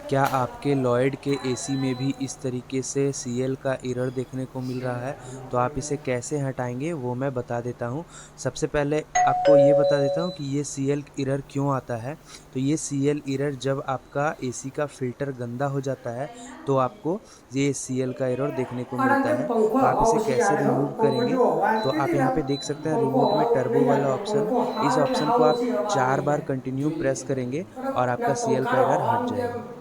क्या आपके लॉयड के एसी में भी इस तरीके से सीएल का एरर देखने को मिल रहा है? तो आप इसे कैसे हटाएँगे वो मैं बता देता हूँ। सबसे पहले आपको ये बता देता हूँ कि ये सीएल एरर क्यों आता है। तो ये सीएल एरर जब आपका एसी का फ़िल्टर गंदा हो जाता है, तो आपको ये सीएल का एरर देखने को और मिलता जब है। पंखा तो आप इसे कैसे ऑक्सीजन रिमूव पंखा करेंगे? जो आवाज़ तो आप देते यहाँ हैं पे देख सकते हैं पंखा रिमोट में टर्बो नहीं वाला है, ऑप्शन। पंखा इस हार्ड ऑप्शन को खामोशी आप आवाज़ 4 नहीं है। बार कंटिन्यू जी, प्रेस करेंगे और ना आपका सीएल पंखा का एरर हवा हट में जाएगा।